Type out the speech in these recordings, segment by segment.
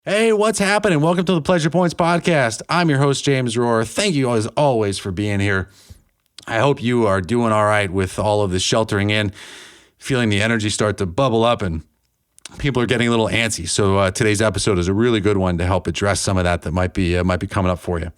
Hey, what's happening? Welcome to the Pleasure Points Podcast. I'm your host, James Rohr. Thank you as always for being here. I hope you are doing all right with all of this sheltering in, feeling the energy start to bubble up and people are getting a little antsy. So today's episode is a really good one to help address some of that might be coming up for you.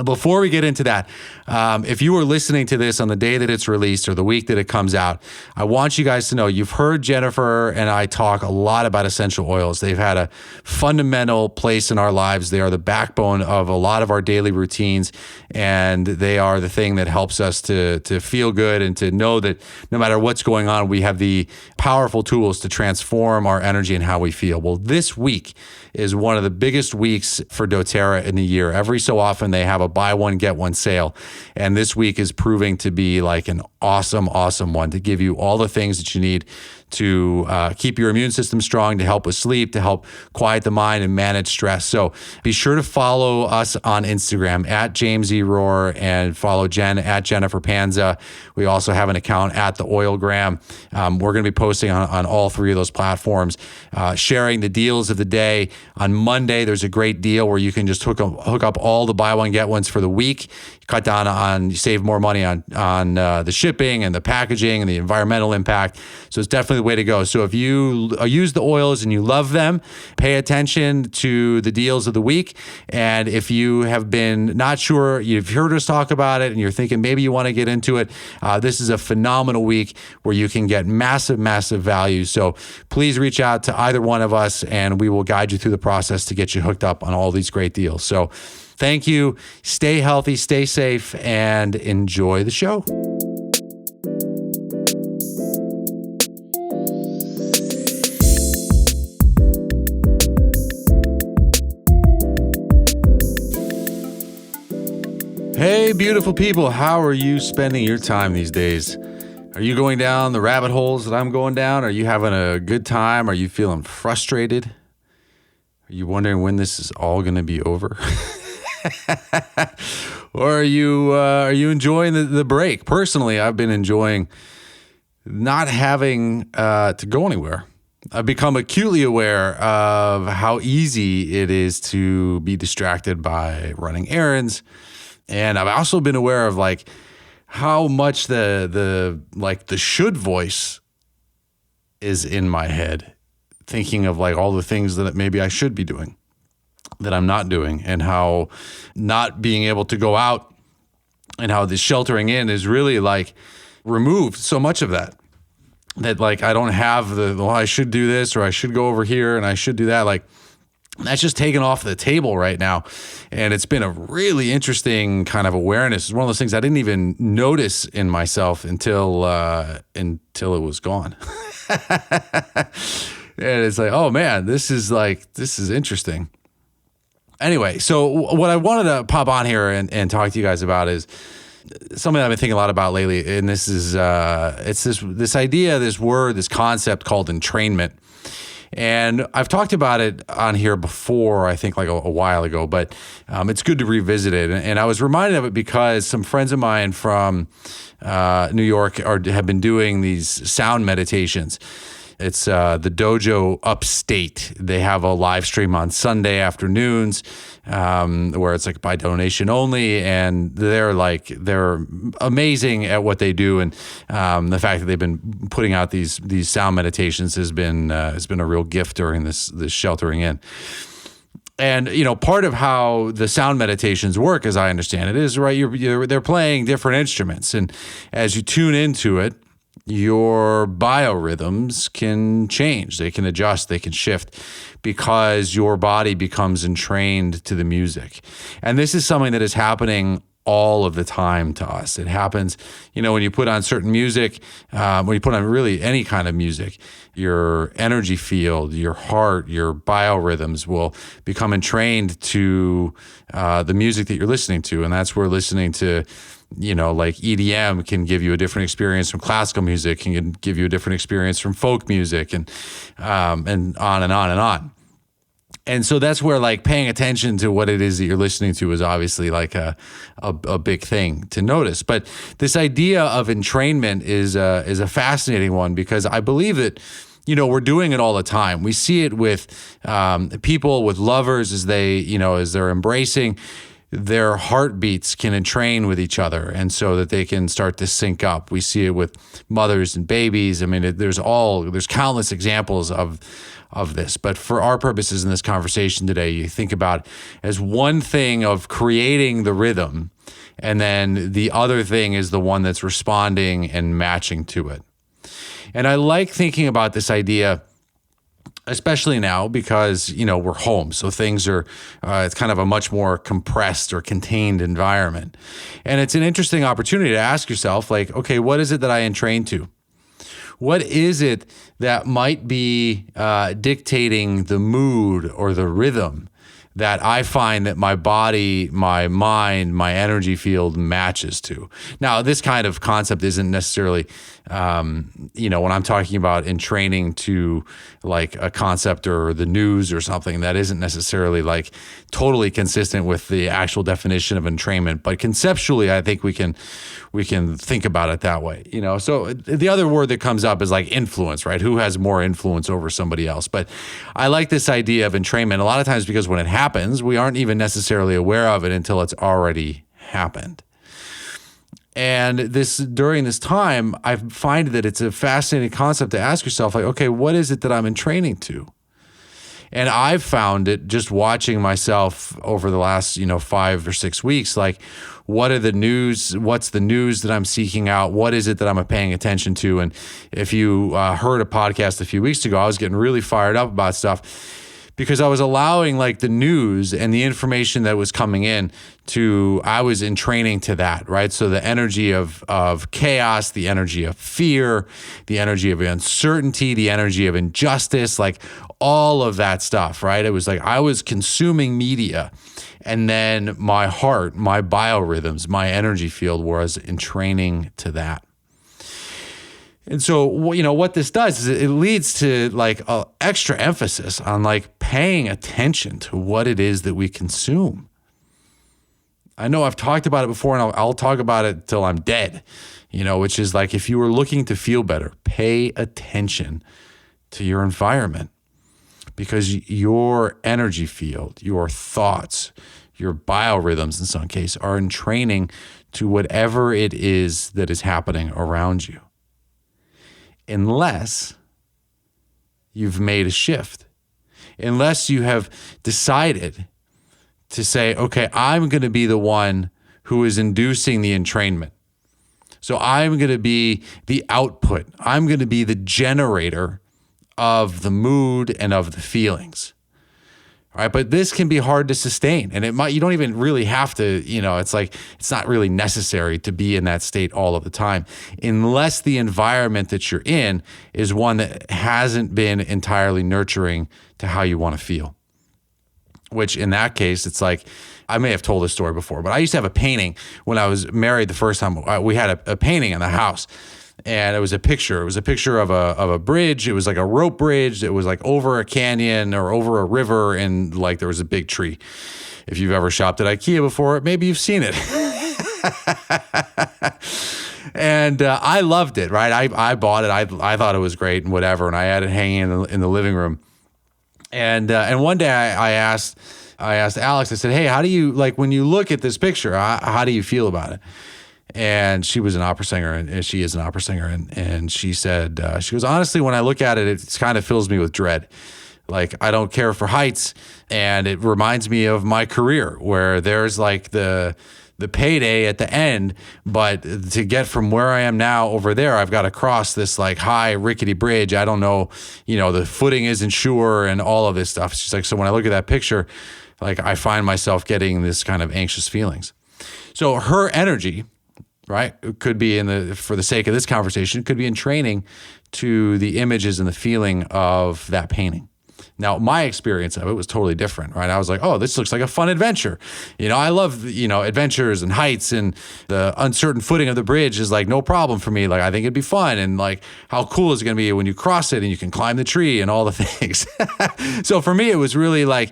Before we get into that, if you were listening to this on the day that it's released or the week that it comes out, I want you guys to know you've heard Jennifer and I talk a lot about essential oils. They've had a fundamental place in our lives. They are the backbone of a lot of our daily routines, and they are the thing that helps us to feel good and to know that no matter what's going on, we have the powerful tools to transform our energy and how we feel. Well, this week is one of the biggest weeks for doTERRA in the year. Every so often they have a buy one, get one sale. And this week is proving to be like an awesome one to give you all the things that you need to keep your immune system strong, to help with sleep, to help quiet the mind and manage stress. So be sure to follow us on Instagram at James E. Rohr and follow Jen at Jennifer Panza. We also have an account at the Oilgram. We're going to be posting on all three of those platforms, sharing the deals of the day. On Monday, there's a great deal where you can just hook up all the buy one, get ones for the week. Cut down on, you save more money on the shipping and the packaging and the environmental impact. So it's definitely the way to go. So if you use the oils and you love them, pay attention to the deals of the week. And if you have been not sure, you've heard us talk about it and you're thinking maybe you want to get into it, this is a phenomenal week where you can get massive value. So please reach out to either one of us and we will guide you through the process to get you hooked up on all these great deals. So thank you. Stay healthy, stay safe, and enjoy the show. Hey, beautiful people. How are you spending your time these days? Are you going down the rabbit holes that I'm going down? Are you having a good time? Are you feeling frustrated? Are you wondering when this is all going to be over? Or are you enjoying the break? Personally, I've been enjoying not having to go anywhere. I've become acutely aware of how easy it is to be distracted by running errands. And I've also been aware of like how much the should voice is in my head, thinking of like all the things that maybe I should be doing that I'm not doing, and how not being able to go out and how the sheltering in is really like removed so much of that like I don't have I should do this or I should go over here and I should do that. Like that's just taken off the table right now. And it's been a really interesting kind of awareness. It's one of those things I didn't even notice in myself until it was gone. And it's like, oh man, this is interesting. Anyway, so what I wanted to pop on here and talk to you guys about is something I've been thinking a lot about lately. And this is, it's this idea, this word, this concept called entrainment. And I've talked about it on here before, I think like a while ago, but it's good to revisit it. And I was reminded of it because some friends of mine from New York have been doing these sound meditations. It's the Dojo Upstate. They have a live stream on Sunday afternoons where it's like by donation only, and they're amazing at what they do. And the fact that they've been putting out these sound meditations has been a real gift during this sheltering in. And part of how the sound meditations work, as I understand it, is right. They're playing different instruments, and as you tune into it, your biorhythms can change, they can adjust, they can shift because your body becomes entrained to the music. And this is something that is happening all of the time to us. It happens, when you put on certain music, when you put on really any kind of music, your energy field, your heart, your biorhythms will become entrained to the music that you're listening to. And that's where listening to like EDM can give you a different experience from classical music, can give you a different experience from folk music, and on and on and on. And so that's where like paying attention to what it is that you're listening to is obviously like a big thing to notice. But this idea of entrainment is a fascinating one, because I believe that we're doing it all the time. We see it with people, with lovers, as they're embracing, their heartbeats can entrain with each other, and so that they can start to sync up. We see it with mothers and babies. I mean, there's countless examples of this. But for our purposes in this conversation today, you think about it as one thing of creating the rhythm, and then the other thing is the one that's responding and matching to it. And I like thinking about this idea, especially now, because, we're home. So things are, it's kind of a much more compressed or contained environment. And it's an interesting opportunity to ask yourself, like, okay, what is it that I entrain to? What is it that might be dictating the mood or the rhythm that I find that my body, my mind, my energy field matches to? Now, this kind of concept isn't necessarily, when I'm talking about entraining to like a concept or the news or something, that isn't necessarily like totally consistent with the actual definition of entrainment. But conceptually, I think we can think about it that way. So the other word that comes up is like influence, right? Who has more influence over somebody else? But I like this idea of entrainment a lot of times because when it happens, we aren't even necessarily aware of it until it's already happened. And during this time, I find that it's a fascinating concept to ask yourself, like, okay, what is it that I'm entraining to? And I've found it just watching myself over the last, 5 or 6 weeks, like, what's the news that I'm seeking out? What is it that I'm paying attention to? And if you heard a podcast a few weeks ago, I was getting really fired up about stuff because I was allowing like the news and the information that was coming in I was entraining to that, right? So the energy of chaos, the energy of fear, the energy of uncertainty, the energy of injustice, like all of that stuff, right? It was like I was consuming media, and then my heart, my biorhythms, my energy field was entraining to that. And so, what this does is it leads to like a extra emphasis on like paying attention to what it is that we consume. I know I've talked about it before, and I'll talk about it till I'm dead, which is like, if you were looking to feel better, pay attention to your environment, because your energy field, your thoughts, your biorhythms in some case are entraining to whatever it is that is happening around you. Unless you've made a shift, unless you have decided to say, okay, I'm going to be the one who is inducing the entrainment. So I'm going to be the output. I'm going to be the generator of the mood and of the feelings. All right, but this can be hard to sustain, and you don't even really have to, it's like, it's not really necessary to be in that state all of the time, unless the environment that you're in is one that hasn't been entirely nurturing to how you want to feel. Which in that case, it's like, I may have told this story before, but I used to have a painting when I was married the first time. We had a painting in the house. And it was a picture. It was a picture of a bridge. It was like a rope bridge. It was like over a canyon or over a river, and like there was a big tree. If you've ever shopped at IKEA before, maybe you've seen it. And I loved it, right? I bought it. I thought it was great and whatever, and I had it hanging in the living room. And one day I asked Alex. I said, "Hey, how do you, like, when you look at this picture? How do you feel about it?" And she was an opera singer, and she is an opera singer. And she said, she goes, honestly, when I look at it, it kind of fills me with dread. Like, I don't care for heights. And it reminds me of my career, where there's like the payday at the end. But to get from where I am now over there, I've got to cross this like high rickety bridge. I don't know, the footing isn't sure and all of this stuff. She's like, so when I look at that picture, like, I find myself getting this kind of anxious feelings. So her energy, right, it could be for the sake of this conversation, it could be in training to the images and the feeling of that painting. Now, my experience of it was totally different, right? I was like, oh, this looks like a fun adventure. I love, adventures and heights, and the uncertain footing of the bridge is like no problem for me. Like, I think it'd be fun. And like, how cool is it going to be when you cross it and you can climb the tree and all the things. So for me, it was really like,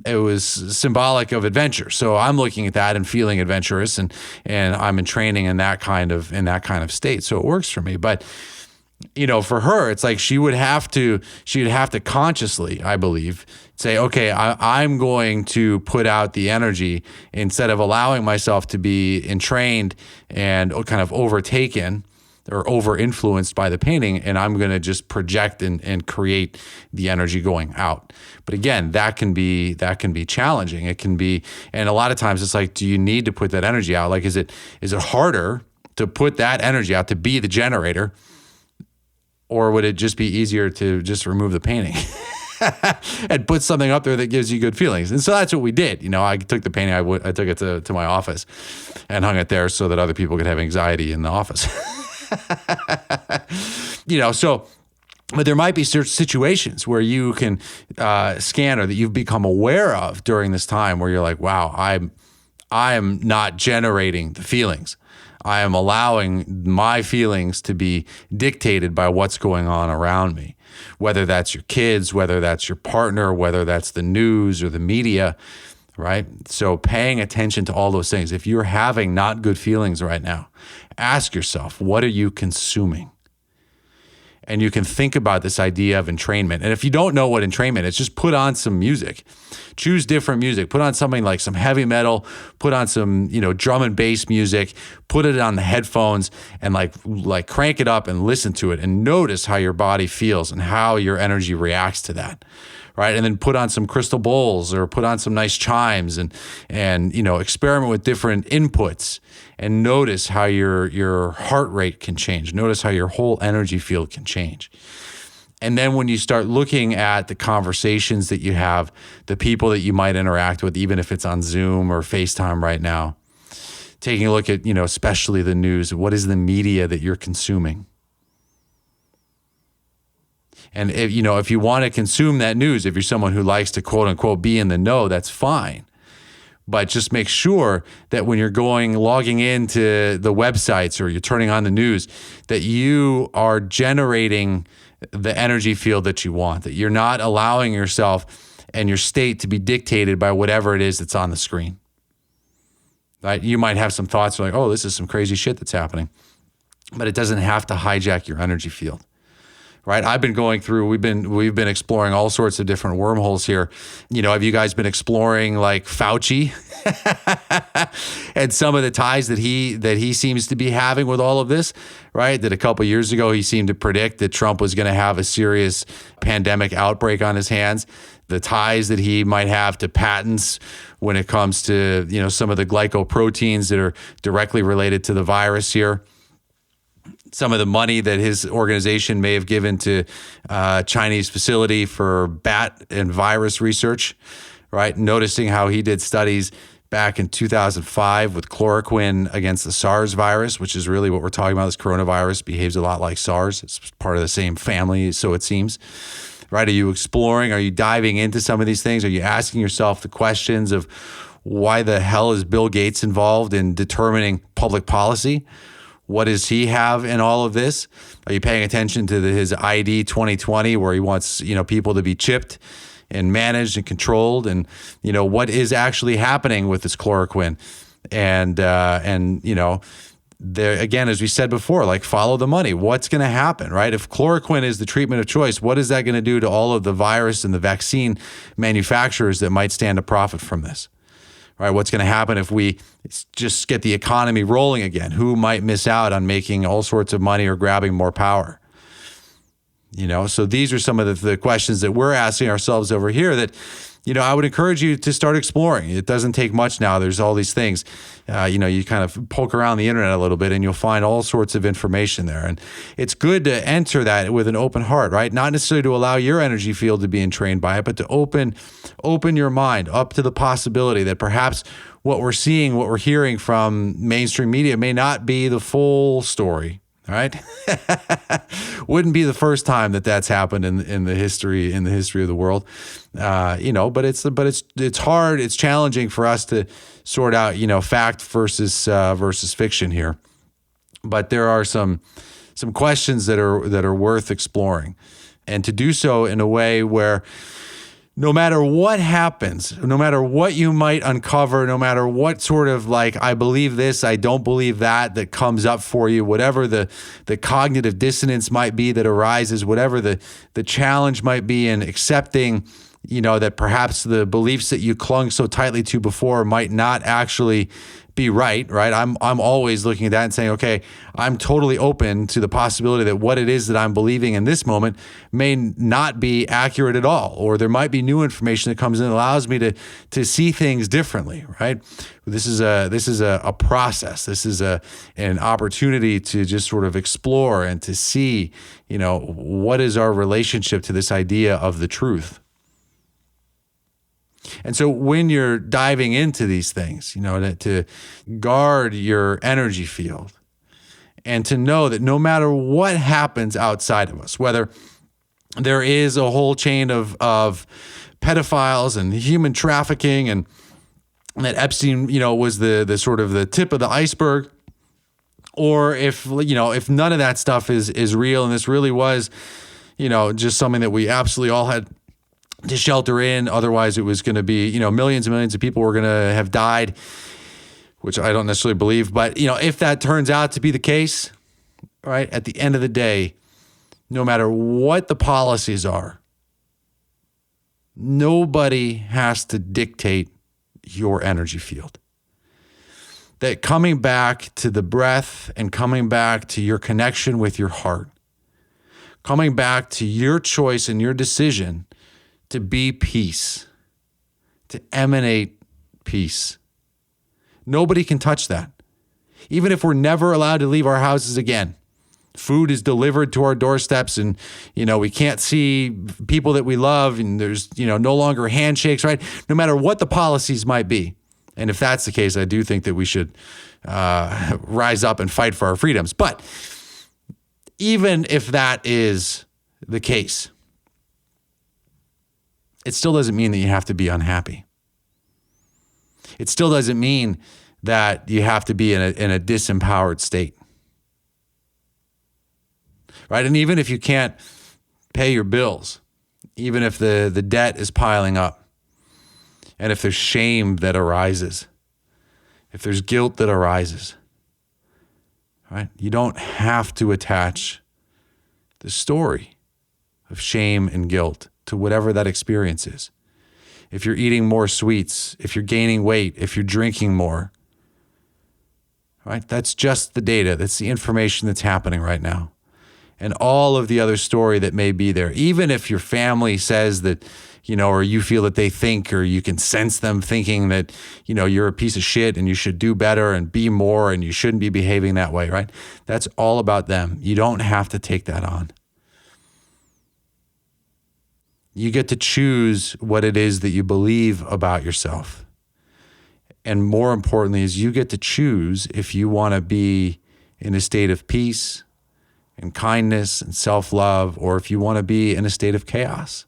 it was symbolic of adventure. So I'm looking at that and feeling adventurous, and I'm in training in that kind of state. So it works for me. But for her, it's like she'd have to consciously, I believe, say, okay, I'm going to put out the energy instead of allowing myself to be entrained and kind of overtaken or over-influenced by the painting, and I'm going to just project and create the energy going out. But again, that can be challenging. It can be, and a lot of times it's like, do you need to put that energy out? Like, is it harder to put that energy out, to be the generator, or would it just be easier to just remove the painting and put something up there that gives you good feelings? And so that's what we did. I took the painting, I took it to my office and hung it there so that other people could have anxiety in the office. But there might be certain situations where you can scan, or that you've become aware of during this time, where you're like, wow, I am not generating the feelings. I am allowing my feelings to be dictated by what's going on around me, whether that's your kids, whether that's your partner, whether that's the news or the media, right? So paying attention to all those things. If you're having not good feelings right now, ask yourself, what are you consuming? And you can think about this idea of entrainment. And if you don't know what entrainment is, just put on some music. Choose different music. Put on something like some heavy metal, put on some, drum and bass music, put it on the headphones and like crank it up and listen to it, and notice how your body feels and how your energy reacts to that. Right. And then put on some crystal bowls, or put on some nice chimes, and experiment with different inputs, and notice how your heart rate can change. Notice how your whole energy field can change. And then when you start looking at the conversations that you have, the people that you might interact with, even if it's on Zoom or FaceTime right now, taking a look at, especially the news, what is the media that you're consuming? And if you want to consume that news, if you're someone who likes to quote unquote be in the know, that's fine. But just make sure that when you're logging into the websites, or you're turning on the news, that you are generating the energy field that you want, that you're not allowing yourself and your state to be dictated by whatever it is that's on the screen. Right? You might have some thoughts like, oh, this is some crazy shit that's happening, but it doesn't have to hijack your energy field. Right? I've been going through, we've been exploring all sorts of different wormholes here. Have you guys been exploring like Fauci and some of the ties that he seems to be having with all of this, right? That a couple of years ago, he seemed to predict that Trump was going to have a serious pandemic outbreak on his hands. The ties that he might have to patents when it comes to, some of the glycoproteins that are directly related to the virus here. Some of the money that his organization may have given to a Chinese facility for bat and virus research, right? Noticing how he did studies back in 2005 with chloroquine against the SARS virus, which is really what we're talking about. This coronavirus behaves a lot like SARS. It's part of the same family, so it seems. Right? Are you exploring? Are you diving into some of these things? Are you asking yourself the questions of why the hell is Bill Gates involved in determining public policy? What does he have in all of this? Are you paying attention to his ID 2020, where he wants, people to be chipped and managed and controlled, and what is actually happening with this chloroquine? And there again, as we said before, like, follow the money. What's going to happen, right? If chloroquine is the treatment of choice, what is that going to do to all of the virus and the vaccine manufacturers that might stand to profit from this? Right? What's going to happen if we just get the economy rolling again? Who might miss out on making all sorts of money or grabbing more power? So these are some of the questions that we're asking ourselves over here that, I would encourage you to start exploring. It doesn't take much now. There's all these things. You kind of poke around the internet a little bit and you'll find all sorts of information there. And it's good to enter that with an open heart, right? Not necessarily to allow your energy field to be entrained by it, but to open your mind up to the possibility that perhaps what we're seeing, what we're hearing from mainstream media may not be the full story. Right? Wouldn't be the first time that that's happened in the history of the world. But it's hard, it's challenging for us to sort out, fact versus fiction here. But there are some questions that are worth exploring, and to do so in a way where no matter what happens, no matter what you might uncover, no matter what sort of I believe this, I don't believe that comes up for you, whatever the cognitive dissonance might be that arises, whatever the challenge might be in accepting, that perhaps the beliefs that you clung so tightly to before might not actually be right? I'm always looking at that and saying, okay, I'm totally open to the possibility that what it is that I'm believing in this moment may not be accurate at all, or there might be new information that comes in that allows me to see things differently, right? This is a process. This is an opportunity to just sort of explore and to see, what is our relationship to this idea of the truth. And so when you're diving into these things, to guard your energy field and to know that no matter what happens outside of us, whether there is a whole chain of pedophiles and human trafficking and that Epstein, was the sort of the tip of the iceberg, or if none of that stuff is real and this really was, just something that we absolutely all had to shelter in. Otherwise, it was going to be, millions and millions of people were going to have died, which I don't necessarily believe. But, if that turns out to be the case, right, at the end of the day, no matter what the policies are, nobody has to dictate your energy field. That coming back to the breath and coming back to your connection with your heart, coming back to your choice and your decision to be peace, to emanate peace. Nobody can touch that. Even if we're never allowed to leave our houses again, food is delivered to our doorsteps and, we can't see people that we love and there's, no longer handshakes, right? No matter what the policies might be. And if that's the case, I do think that we should rise up and fight for our freedoms. But even if that is the case, it still doesn't mean that you have to be unhappy. It still doesn't mean that you have to be in a disempowered state. Right? And even if you can't pay your bills, even if the debt is piling up, and if there's shame that arises, if there's guilt that arises, right? You don't have to attach the story of shame and guilt to whatever that experience is. If you're eating more sweets, if you're gaining weight, if you're drinking more, right? That's just the data. That's the information that's happening right now. And all of the other story that may be there, even if your family says that, or you feel that they think, or you can sense them thinking that, you're a piece of shit and you should do better and be more and you shouldn't be behaving that way, right? That's all about them. You don't have to take that on. You get to choose what it is that you believe about yourself. And more importantly, is you get to choose if you want to be in a state of peace and kindness and self-love, or if you want to be in a state of chaos.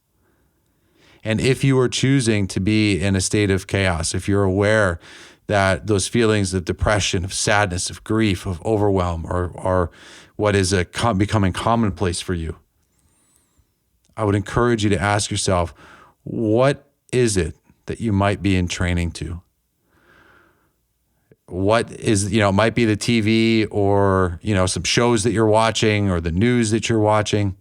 And if you are choosing to be in a state of chaos, if you're aware that those feelings of depression, of sadness, of grief, of overwhelm are what is becoming commonplace for you, I would encourage you to ask yourself, what is it that you might be entraining to? What is, it might be the TV or, some shows that you're watching or the news that you're watching.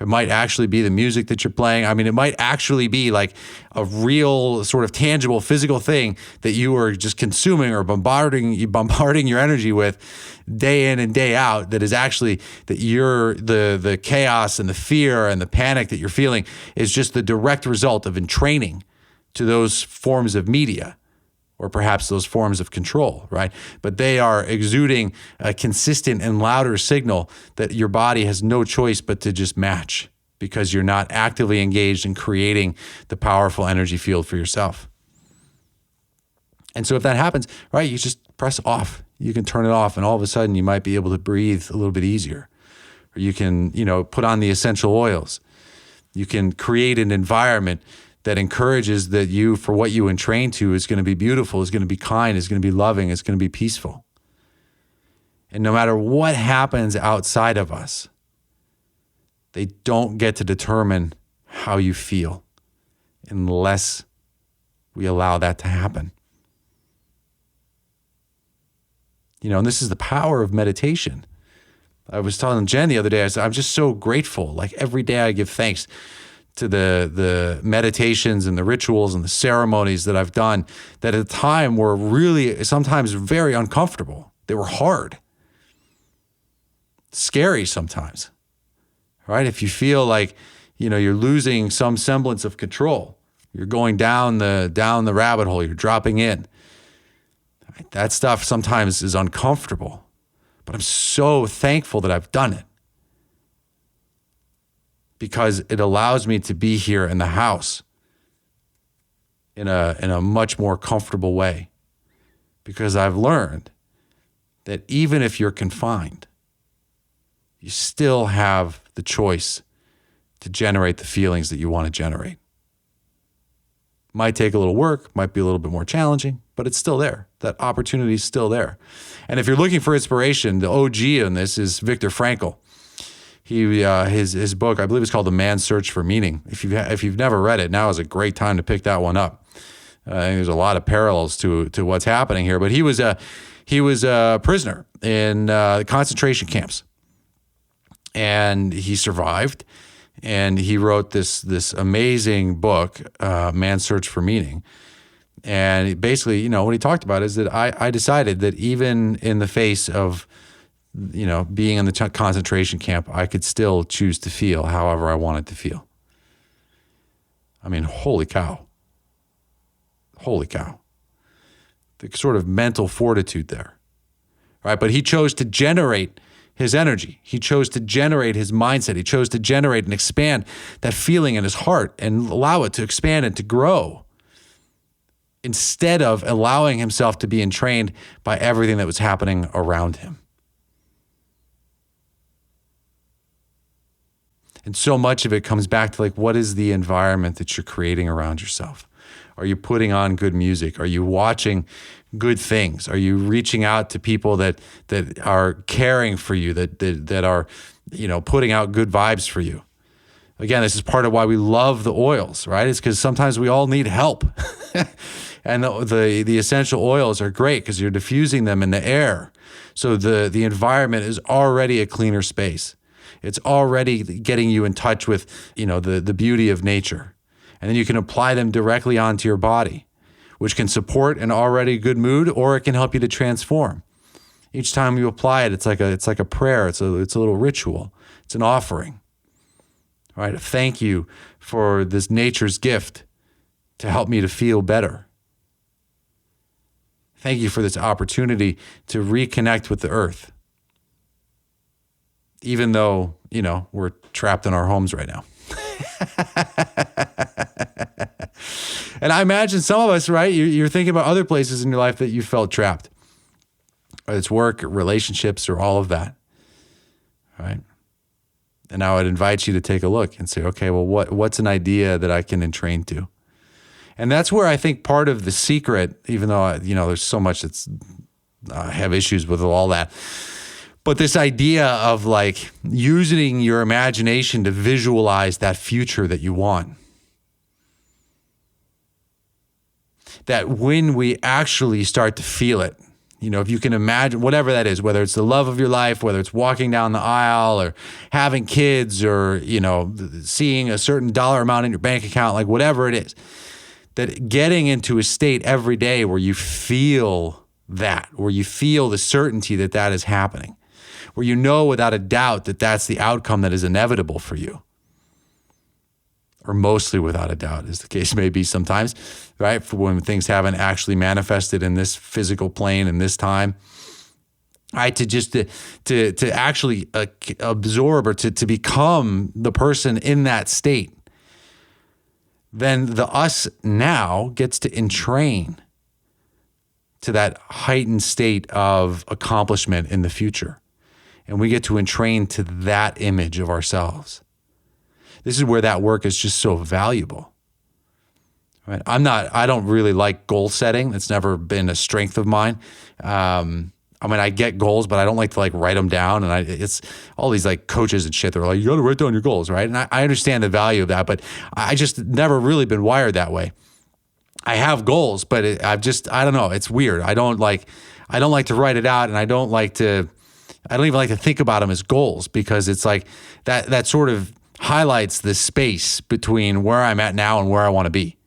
It might actually be the music that you're playing. I mean, it might actually be like a real sort of tangible physical thing that you are just consuming or bombarding your energy with day in and day out, that is actually that you're the chaos and the fear and the panic that you're feeling is just the direct result of entraining to those forms of media, or perhaps those forms of control, right? But they are exuding a consistent and louder signal that your body has no choice but to just match, because you're not actively engaged in creating the powerful energy field for yourself. And so if that happens, right, you just press off. You can turn it off, and all of a sudden you might be able to breathe a little bit easier. Or you can, put on the essential oils. You can create an environment that encourages that you, for what you entrain to, is going to be beautiful, is going to be kind, is going to be loving, is going to be peaceful. And no matter what happens outside of us, they don't get to determine how you feel. unless we allow that to happen. And this is the power of meditation. I was telling Jen the other day, I said, I'm just so grateful. Like every day I give thanks to the meditations and the rituals and the ceremonies that I've done that at the time were really sometimes very uncomfortable. They were hard, scary sometimes, right? If you feel like, you're losing some semblance of control, you're going down the rabbit hole, you're dropping in. That stuff sometimes is uncomfortable, but I'm so thankful that I've done it because it allows me to be here in the house in a much more comfortable way, because I've learned that even if you're confined, you still have the choice to generate the feelings that you want to generate. Might take a little work, might be a little bit more challenging, but it's still there. That opportunity is still there. And if you're looking for inspiration, the OG in this is Viktor Frankl. His book, I believe it's called The Man's Search for Meaning. If you've never read it, now is a great time to pick that one up. I think there's a lot of parallels to what's happening here. But he was a prisoner in concentration camps, and he survived. And he wrote this amazing book, Man's Search for Meaning. And basically, what he talked about is that I decided that even in the face of, being in the concentration camp, I could still choose to feel however I wanted to feel. I mean, holy cow. Holy cow. The sort of mental fortitude there, right? But he chose to generate his energy. He chose to generate his mindset. He chose to generate and expand that feeling in his heart and allow it to expand and to grow, instead of allowing himself to be entrained by everything that was happening around him. And so much of it comes back to what is the environment that you're creating around yourself? Are you putting on good music? Are you watching good things? Are you reaching out to people that are caring for you, that are, putting out good vibes for you? Again, this is part of why we love the oils, right? It's because sometimes we all need help. And the essential oils are great because you're diffusing them in the air. So the environment is already a cleaner space. It's already getting you in touch with, the beauty of nature. And then you can apply them directly onto your body, which can support an already good mood, or it can help you to transform. Each time you apply it, it's like a prayer. It's a little ritual. It's an offering. All right? Thank you for this nature's gift to help me to feel better. Thank you for this opportunity to reconnect with the earth, even though, we're trapped in our homes right now. And I imagine some of us, right, you're thinking about other places in your life that you felt trapped. Whether it's work, or relationships, or all of that, right? And I would invite you to take a look and say, okay, well, what's an idea that I can entrain to? And that's where I think part of the secret, even though, there's so much I have issues with all that. But this idea of using your imagination to visualize that future that you want. That when we actually start to feel it, if you can imagine whatever that is, whether it's the love of your life, whether it's walking down the aisle or having kids or, seeing a certain dollar amount in your bank account, whatever it is, that getting into a state every day where you feel that, where you feel the certainty that that is happening, where you know without a doubt that that's the outcome that is inevitable for you, or mostly without a doubt, as the case may be sometimes, right? For when things haven't actually manifested in this physical plane in this time, right? To actually absorb or to become the person in that state, then the us now gets to entrain to that heightened state of accomplishment in the future. And we get to entrain to that image of ourselves. This is where that work is just so valuable. Right? I don't really like goal setting. It's never been a strength of mine. I mean, I get goals, but I don't like to like write them down. And it's all these like coaches and shit. They're like, you got to write down your goals, right? And I understand the value of that, but I just never really been wired that way. I have goals, but I don't know. It's weird. I don't like to write it out, and I don't even like to think about them as goals, because it's like that sort of highlights the space between where I'm at now and where I want to be.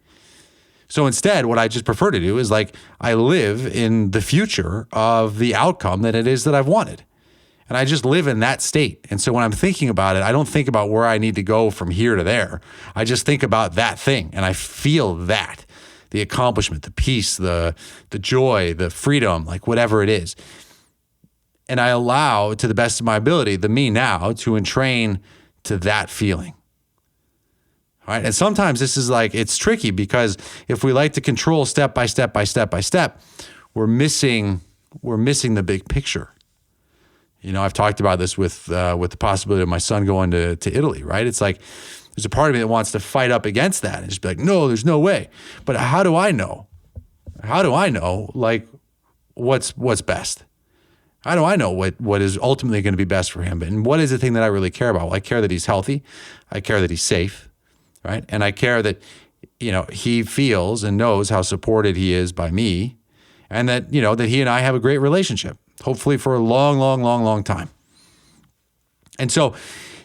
So instead, what I just prefer to do is like I live in the future of the outcome that it is that I've wanted. And I just live in that state. And so when I'm thinking about it, I don't think about where I need to go from here to there. I just think about that thing, and I feel that. The accomplishment, the peace, the joy, the freedom, like whatever it is. And I allow, to the best of my ability, the me now to entrain to that feeling. All right. And sometimes this is like, it's tricky, because if we like to control step by step by step by step, we're missing the big picture. You know, I've talked about this with the possibility of my son going to Italy, right? It's like, there's a part of me that wants to fight up against that and just be like, no, there's no way. But how do I know? How do I know like what's best? How do I know what is ultimately going to be best for him? And what is the thing that I really care about? Well, I care that he's healthy. I care that he's safe, right? And I care that, you know, he feels and knows how supported he is by me, and that, you know, that he and I have a great relationship, hopefully for a long, long, long, long time. And so,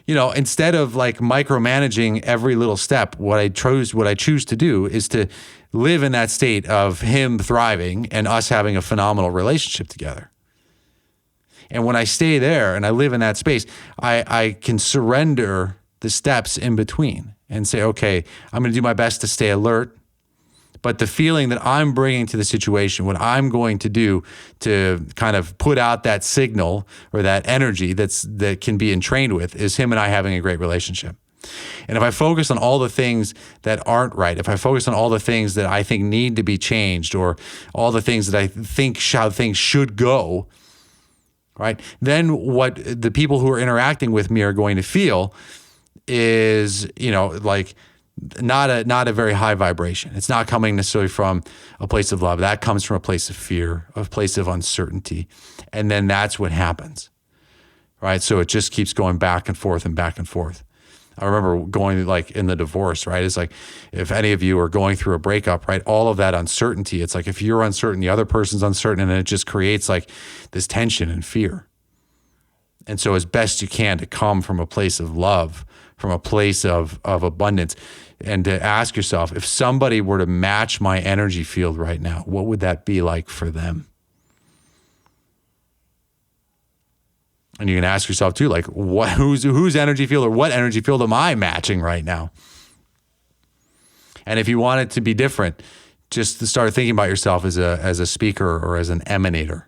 you know, instead of like micromanaging every little step, what I choose to do is to live in that state of him thriving and us having a phenomenal relationship together. And when I stay there and I live in that space, I can surrender the steps in between and say, okay, I'm going to do my best to stay alert. But the feeling that I'm bringing to the situation, what I'm going to do to kind of put out that signal or that energy that can be entrained with, is him and I having a great relationship. And if I focus on all the things that aren't right, if I focus on all the things that I think need to be changed, or all the things that I think how things should go, right, then what the people who are interacting with me are going to feel is, you know, like, not a very high vibration. It's not coming necessarily from a place of love. That comes from a place of fear, a place of uncertainty. And then that's what happens, right? So it just keeps going back and forth and back and forth. I remember going like in the divorce, right? It's like, if any of you are going through a breakup, right? All of that uncertainty, it's like if you're uncertain, the other person's uncertain, and it just creates like this tension and fear. And so as best you can to come from a place of love, from a place of abundance, and to ask yourself, if somebody were to match my energy field right now, what would that be like for them? And you can ask yourself too, like, whose energy field, or what energy field am I matching right now? And if you want it to be different, just to start thinking about yourself as a speaker or as an emanator.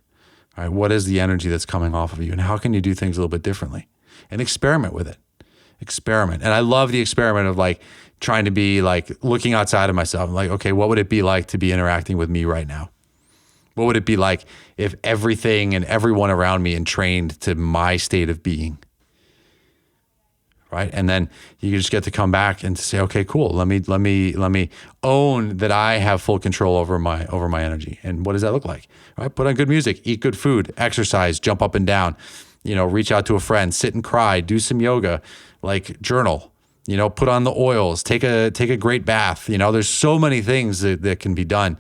All right, what is the energy that's coming off of you, and how can you do things a little bit differently? And experiment with it. Experiment. And I love the experiment of like trying to be like looking outside of myself. I'm like, okay, what would it be like to be interacting with me right now? What would it be like if everything and everyone around me entrained to my state of being? Right? And then you just get to come back and to say, okay, cool. Let me own that I have full control over my energy. And what does that look like? Right? Put on good music, eat good food, exercise, jump up and down, you know, reach out to a friend, sit and cry, do some yoga, like journal, you know, put on the oils, take a great bath. You know, there's so many things that can be done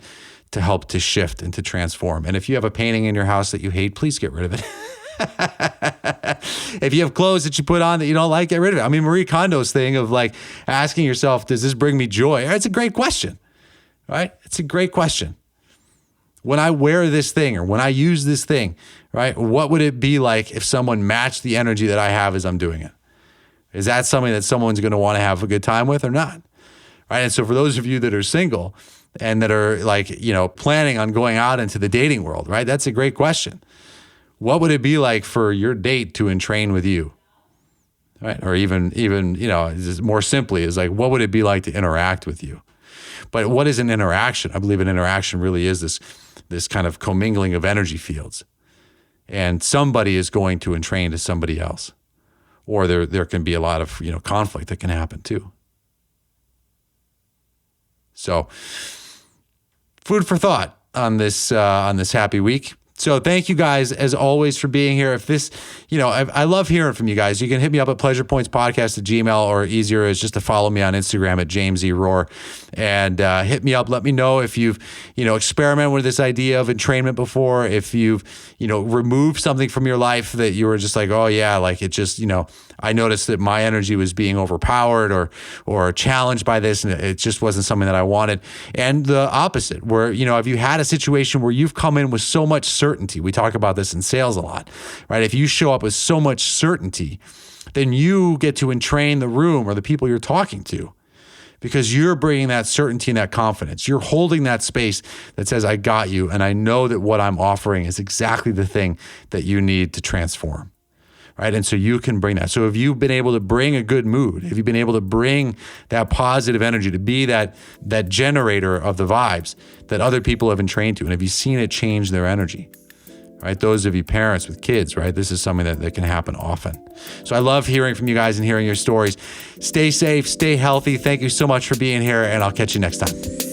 to help to shift and to transform. And if you have a painting in your house that you hate, please get rid of it. If you have clothes that you put on that you don't like, get rid of it. I mean, Marie Kondo's thing of like asking yourself, does this bring me joy? It's a great question, right? It's a great question. When I wear this thing, or when I use this thing, right, what would it be like if someone matched the energy that I have as I'm doing it? Is that something that someone's going to want to have a good time with or not? Right? And so for those of you that are single and that are like, you know, planning on going out into the dating world, right? That's a great question. What would it be like for your date to entrain with you? Right? Or even, you know, more simply is like, what would it be like to interact with you? But what is an interaction? I believe an interaction really is this kind of commingling of energy fields. And somebody is going to entrain to somebody else. Or there can be a lot of, you know, conflict that can happen too. So, food for thought on this happy week. So thank you guys as always for being here. If this, I love hearing from you guys. You can hit me up at pleasurepointspodcast@gmail.com, or easier is just to follow me on Instagram at James E. Rohr, and hit me up. Let me know if you've, experimented with this idea of entrainment before, if you've, removed something from your life that you were just like, oh yeah, like it just, I noticed that my energy was being overpowered or challenged by this, and it just wasn't something that I wanted. And the opposite, where, have you had a situation where you've come in with so much certainty? We talk about this in sales a lot, right? If you show up with so much certainty, then you get to entrain the room or the people you're talking to, because you're bringing that certainty and that confidence. You're holding that space that says, I got you, and I know that what I'm offering is exactly the thing that you need to transform. Right. And so you can bring that. So if you've been able to bring a good mood, if you've been able to bring that positive energy, to be that generator of the vibes that other people have been trained to, and have you seen it change their energy? Right. Those of you parents with kids, right? This is something that can happen often. So I love hearing from you guys and hearing your stories. Stay safe, stay healthy. Thank you so much for being here, and I'll catch you next time.